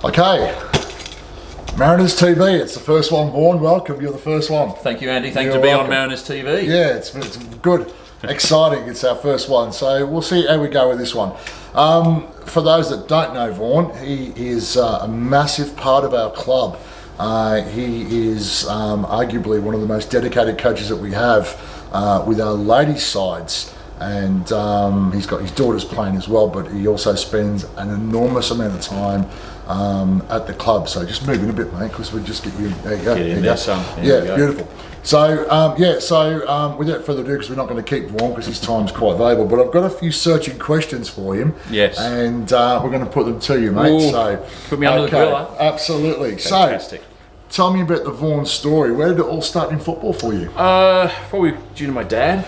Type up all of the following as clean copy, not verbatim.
Okay, Mariners TV, it's the first one, Vaughan. Welcome, you're the first one. Thank you, Andy. Thanks to be on Mariners TV. Yeah, it's good, exciting. It's our first one, so we'll see how we go with this one. For those that don't know Vaughan, he is a massive part of our club. He is arguably one of the most dedicated coaches that we have with our ladies' sides. And he's got his daughters playing as well, but he also spends an enormous amount of time at the club. So just move in a bit, mate, because we just get you. There you go. Get in there, son. Yeah, beautiful. So without further ado, because we're not going to keep Vaughan because his time's quite valuable, but I've got a few searching questions for him. Yes. And we're going to put them to you, mate. Ooh, so put me under the grill, huh? Absolutely. Fantastic. So, tell me about the Vaughan story. Where did it all start in football for you? Probably due to my dad,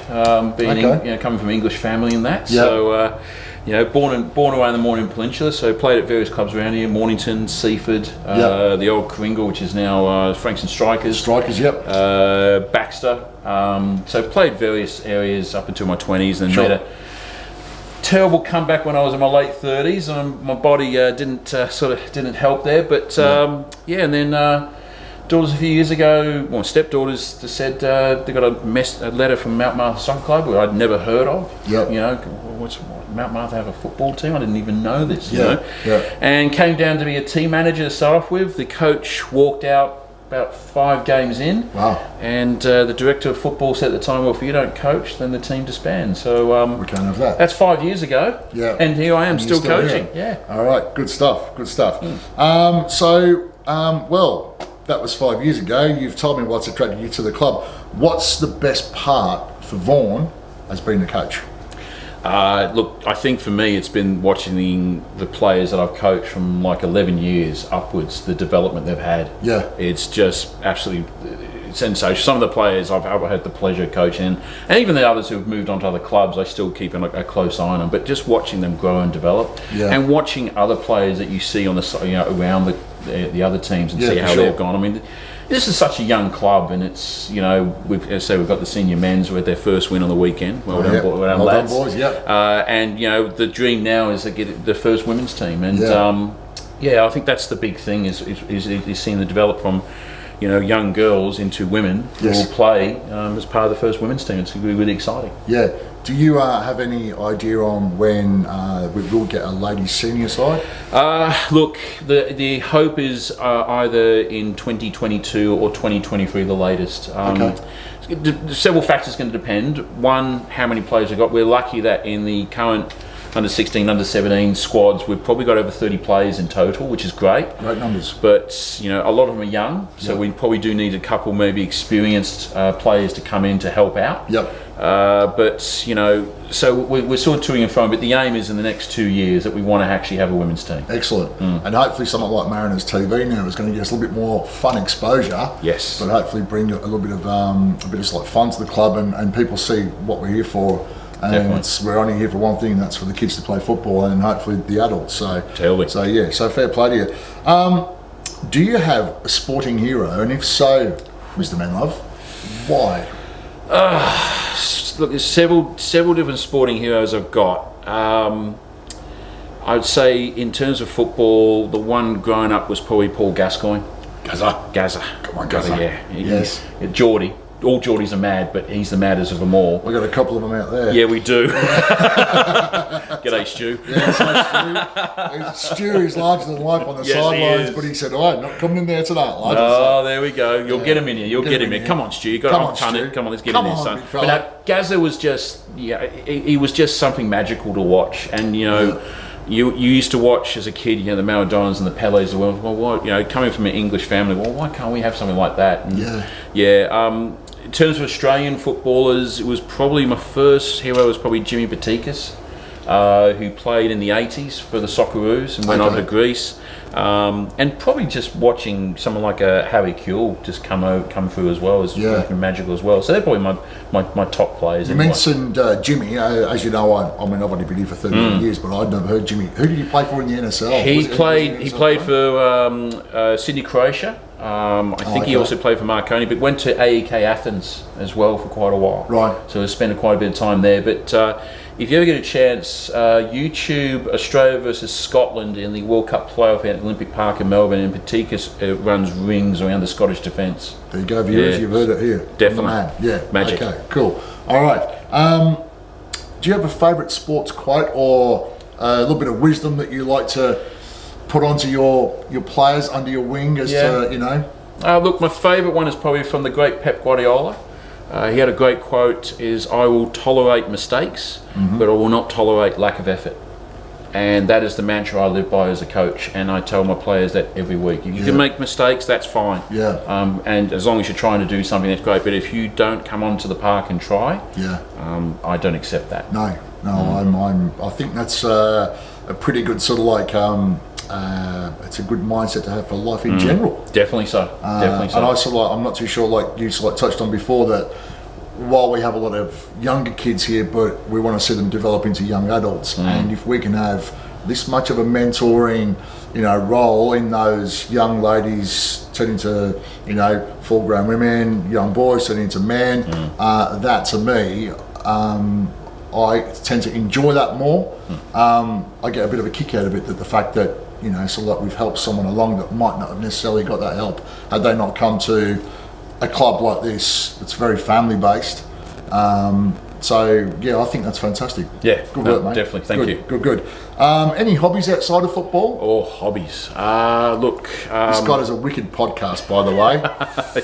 coming from an English family and that. Yep. So, born away in the Morning Peninsula. So played at various clubs around here: Mornington, Seaford, the old Coringal, which is now Frankston Strikers. Strikers, yep. Baxter. So played various areas up until my 20s, and made a terrible comeback when I was in my late 30s, and my body didn't help there. But and then. Daughters a few years ago, my stepdaughters just said they got a letter from Mount Martha Soccer Club, where I'd never heard of. Yep. You know, what's Mount Martha have a football team? I didn't even know this. Yeah. You know? Yeah. And came down to be a team manager to start off with. The coach walked out about 5 games in. Wow. And the director of football said at the time, well, if you don't coach, then the team disbands. So we can't have that. That's 5 years ago. Yeah. And here I am, still coaching. Here. Yeah. All right. Good stuff. Good stuff. That was 5 years ago. You've told me what's attracted you to the club. What's the best part for Vaughan as being the coach? Look, I think for me it's been watching the players that I've coached from like 11 years upwards, the development they've had. Yeah. It's just absolutely sensational. Some of the players I've had the pleasure of coaching, and even the others who've moved on to other clubs, I still keep a close eye on them. But just watching them grow and develop, and watching other players that you see on the around the other teams and see how they've gone. I mean, this is such a young club, and it's we've got the senior men's who had their first win on the weekend. Well done, lads. Boys. Yep. And the dream now is to get the first women's team, and I think that's the big thing is seeing the develop from young girls into women who will play as part of the first women's team. It's going to be really exciting. Yeah. Do you have any idea on when we will get a ladies senior side? Look, the hope is either in 2022 or 2023, the latest. Several factors going to depend. One, how many players we've got. We're lucky that in the current under 16, under 17 squads, we've probably got over 30 players in total, which is great. Great numbers. But a lot of them are young, so we probably do need a couple maybe experienced players to come in to help out. Yep. So we're sort of toing and froing, but the aim is in the next 2 years that we want to actually have a women's team. Excellent. And hopefully something like Mariners TV now is going to give us a little bit more fun exposure. Yes. But hopefully bring a little bit of fun to the club, and people see what we're here for. And we're only here for one thing, and that's for the kids to play football, and hopefully the adults. So fair play to you. Do you have a sporting hero, and if so, Mr. Manlove, why? Look, there's several different sporting heroes I've got. I'd say in terms of football, the one growing up was probably Paul Gascoigne. Gazza. Come on, Gazza. Yes. Geordie. All Geordies are mad, but he's the maddest of them all. We've got a couple of them out there. Yeah, we do. G'day, Stu. Yeah, Stu is larger than life on the sidelines, but he said, "I'm not coming in there tonight, lad." Oh, there we go. You'll get him in here. You'll get him in. Come on, Stu. You got to ton it. Come on, let's get him in, son. But Gazza was just, he was just something magical to watch, and You used to watch as a kid, the Maradonas and the Pelés. Well, coming from an English family, well, why can't we have something like that? And in terms of Australian footballers, it was probably my first hero was probably Jimmy Batikas, who played in the 80s for the Socceroos and went over to Greece. And probably just watching someone like a Harry Kewell just come through as well is magical as well. So they're probably my top players. You mentioned Jimmy. As you know, I've only been here for 13 years, but I'd never heard Jimmy. Who did he play for in the NSL? He played for Sydney Croatia. I think he also played for Marconi, but went to AEK Athens as well for quite a while. Right. So he spent quite a bit of time there. But if you ever get a chance, YouTube Australia versus Scotland in the World Cup playoff at Olympic Park in Melbourne, and Paticus runs rings around the Scottish defence. There you go, viewers. You've heard it here. Definitely. Yeah. Magic. Okay, cool. All right. Do you have a favourite sports quote or a little bit of wisdom that you like to put onto your players under your wing as to, you know? Look, my favourite one is probably from the great Pep Guardiola. He had a great quote, is, "I will tolerate mistakes, but I will not tolerate lack of effort." And that is the mantra I live by as a coach, and I tell my players that every week. You can make mistakes, that's fine. Yeah. And as long as you're trying to do something, that's great. But if you don't come onto the park and try, I don't accept that. No. I think that's a pretty good sort of like it's a good mindset to have for life in general. Definitely so. Definitely so. And I sort of like, I'm not too sure, like you sort of like touched on before, that while we have a lot of younger kids here, but we want to see them develop into young adults, and if we can have this much of a mentoring, you know, role in those young ladies turn into, you know, full-grown women, young boys turn into men, that to me, I tend to enjoy that more. I get a bit of a kick out of it, that the fact that, you know, so that we've helped someone along that might not have necessarily got that help had they not come to a club like this. It's very family based. So yeah, I think that's fantastic. Yeah, good work, mate. Definitely, thank you. Good. Any hobbies outside of football? Oh, hobbies. Look, this guy has a wicked podcast, by the way.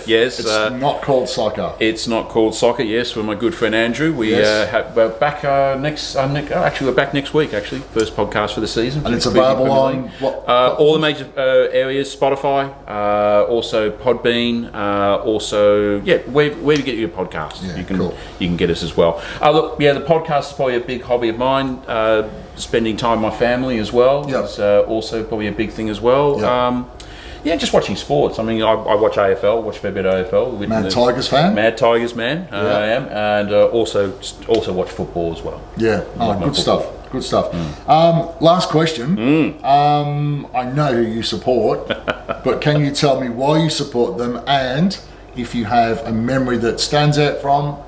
Yes, it's not called soccer. It's not called soccer. Yes, with my good friend Andrew. We're back actually we're back next week. Actually, first podcast for the season. And it's available on what? All the major areas: Spotify, also Podbean, also where you get your podcasts. Yeah, you can get us as well. Look, the podcast is probably a big hobby of mine. Spending time with my family as well is also probably a big thing as well. Just watching sports. I mean, I watch AFL, watch a fair bit of AFL. Mad Tigers fan? Mad Tigers man, I am. And also watch football as well. Yeah, good stuff. Good stuff. Last question. I know who you support, but can you tell me why you support them, and if you have a memory that stands out from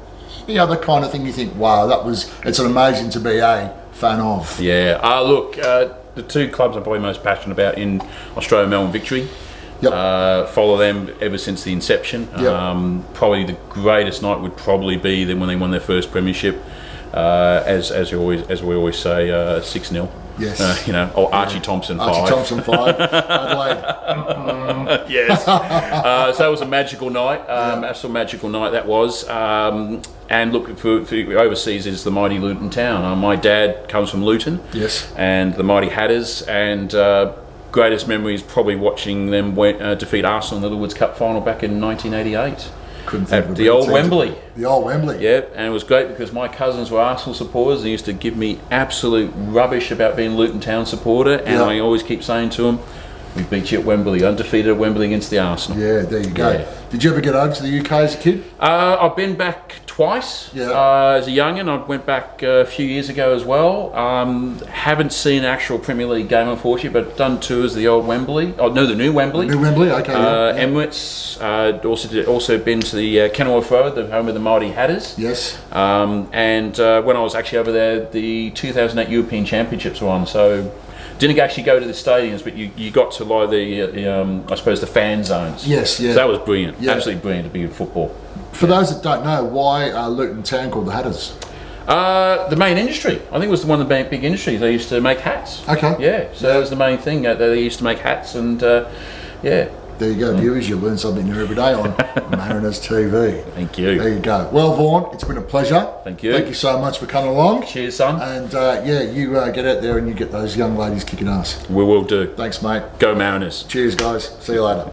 the other kind of thing you think, wow, it's amazing to be a fan of? Yeah, look, the two clubs I'm probably most passionate about in Australia, Melbourne Victory. Follow them ever since the inception. Probably the greatest night would probably be then when they won their first premiership. As we always say, 6-0. Yes. Archie Thompson 5. Archie Thompson 5. Adelaide. Yes. So that was a magical night. Absolute magical night that was. And look, for overseas is the mighty Luton Town. My dad comes from Luton. Yes. And the mighty Hatters, and greatest memory is probably watching them defeat Arsenal in the Littlewoods Cup final back in 1988. Couldn't think at the old Wembley. The old Wembley. Yeah, and it was great because my cousins were Arsenal supporters. They used to give me absolute rubbish about being a Luton Town supporter, and I always keep saying to them, "We beat you at Wembley, undefeated at Wembley against the Arsenal." Yeah, there you go. Yeah. Did you ever get over to the UK as a kid? I've been back twice. As a young'un, I went back a few years ago as well. Haven't seen an actual Premier League game, unfortunately, but done tours of the old Wembley. Oh no, the new Wembley. New Wembley, okay. Emirates. Also been to the Kenilworth Road, the home of the mighty Hatters. Yes. And when I was actually over there, the 2008 European Championships were on. So didn't actually go to the stadiums, but you got to lie I suppose the fan zones. Yes, yeah. So that was brilliant. Yeah. Absolutely brilliant to be in football. For those that don't know, why are Luton Town called the Hatters? The main industry. I think it was one of the big industries. They used to make hats. Okay. Yeah, so that was the main thing. They used to make hats, and There you go, viewers. You learn something new every day on Mariners TV. Thank you. There you go. Well, Vaughan, it's been a pleasure. Thank you. Thank you so much for coming along. Cheers, son. And you get out there and you get those young ladies kicking ass. We will do. Thanks, mate. Go Mariners. Cheers, guys. See you later.